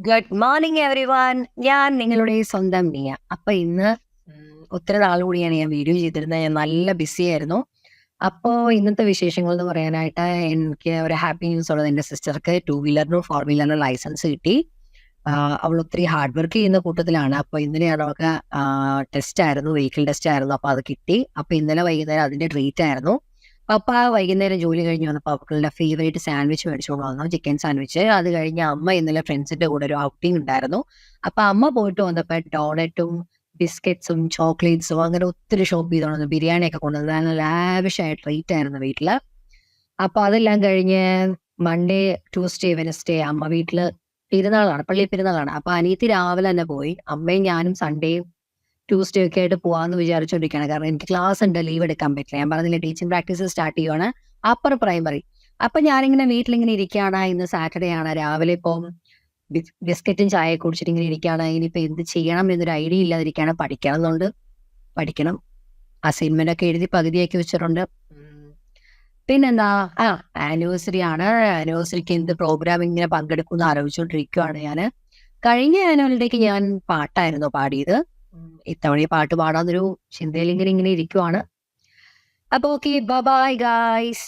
Good morning everyone. ഞാൻ നിങ്ങളുടെ സ്വന്തം മിയ. അപ്പൊ ഇന്ന് ഒത്തിരി നാൾ കൂടിയാണ് ഞാൻ വീഡിയോ ചെയ്തിരുന്നത്. ഞാൻ നല്ല ബിസി ആയിരുന്നു. അപ്പോൾ ഇന്നത്തെ വിശേഷങ്ങൾ എന്ന് പറയാനായിട്ട് എനിക്ക് ഒരു ഹാപ്പി ന്യൂസ് ഉള്ളത്, എൻ്റെ സിസ്റ്റർക്ക് 2 വീലറിനും 4 വീലറിനും ലൈസൻസ് കിട്ടി. അവൾ ഒത്തിരി ഹാർഡ് വർക്ക് ചെയ്യുന്ന കൂട്ടത്തിലാണ്. അപ്പോൾ ഇന്നലെയാണ് അവൾക്ക് ടെസ്റ്റ് ആയിരുന്നു, വെഹിക്കിൾ ടെസ്റ്റ് ആയിരുന്നു. അപ്പോൾ അത് കിട്ടി. അപ്പോൾ ഇന്നലെ വൈകുന്നേരം അതിൻ്റെ ട്രീറ്റ് ആയിരുന്നു. പപ്പ വൈകുന്നേരം ജോലി കഴിഞ്ഞ് വന്നപ്പോൾ അവളുടെ ഫേവറേറ്റ് സാൻഡ്വിച്ച് മേടിച്ചുകൊണ്ട് വന്നു, ചിക്കൻ സാൻഡ്വിച്ച്. അത് കഴിഞ്ഞ് അമ്മ ഇന്നലെ ഫ്രണ്ട്സിന്റെ കൂടെ ഒരു ഔട്ടിംഗ് ഉണ്ടായിരുന്നു. അപ്പൊ അമ്മ പോയിട്ട് വന്നപ്പോൾ ഡോണറ്റും ബിസ്ക്കറ്റ്സും ചോക്ലേറ്റ്സും അങ്ങനെ ഒത്തിരി ഷോപ്പ് ചെയ്തോണ്ട് ബിരിയാണിയൊക്കെ കൊണ്ടുവന്നു. നല്ല ലാവിഷായ ട്രീറ്റ് ആയിരുന്നു വീട്ടില്. അപ്പൊ അതെല്ലാം കഴിഞ്ഞ് മൺഡേ, ട്യൂസ്ഡേ, വെനസ്ഡേ അമ്മ വീട്ടില് പെരുന്നാളാണ്, പള്ളി പെരുന്നാളാണ്. അപ്പൊ അനിയത്തി രാവിലെ തന്നെ പോയി. അമ്മയും ഞാനും സൺഡേയും ട്യൂസ്ഡേ ഒക്കെ ആയിട്ട് പോവാന്ന് വിചാരിച്ചോണ്ടിരിക്കുകയാണ്. കാരണം എനിക്ക് ക്ലാസ് ഉണ്ട്, ലീവ് എടുക്കാൻ പറ്റില്ല. ഞാൻ പറഞ്ഞില്ലേ, ടീച്ചിങ് പ്രാക്ടീസ് സ്റ്റാർട്ട് ചെയ്യുവാണ്, അപ്പർ പ്രൈമറി. അപ്പൊ ഞാനിങ്ങനെ വീട്ടിലിങ്ങനെ ഇരിക്കുകയാണ്. ഇന്ന് സാറ്റർഡേ ആണ്. രാവിലെ ഇപ്പം ബിസ്ക്കറ്റും ചായ കുടിച്ചിട്ട് ഇങ്ങനെ ഇരിക്കുകയാണ്. ഇനിയിപ്പോ എന്ത് ചെയ്യണം എന്നൊരു ഐഡിയ ഇല്ലാതിരിക്കുകയാണ്. പഠിക്കണം എന്നുണ്ട്, പഠിക്കണം. അസൈൻമെന്റ് ഒക്കെ എഴുതി പകുതിയാക്കി വെച്ചിട്ടുണ്ട്. പിന്നെന്താ, ആനിവേഴ്സറി ആണ്. ആനിവേഴ്സറിക്ക് എന്ത് പ്രോഗ്രാം ഇങ്ങനെ പങ്കെടുക്കുമെന്ന് ആലോചിച്ചുകൊണ്ടിരിക്കുകയാണ് ഞാൻ. കഴിഞ്ഞ ആനുവൽ ഡേക്ക് ഞാൻ പാട്ടായിരുന്നു പാടിയത്. ഇത്തവണ ഈ പാട്ട് പാടാന്നൊരു ചിന്തയിൽ ഇങ്ങനെ ഇരിക്കുവാണ്. അപ്പൊ ഓക്കെ, ബൈ ഗായ്സ്.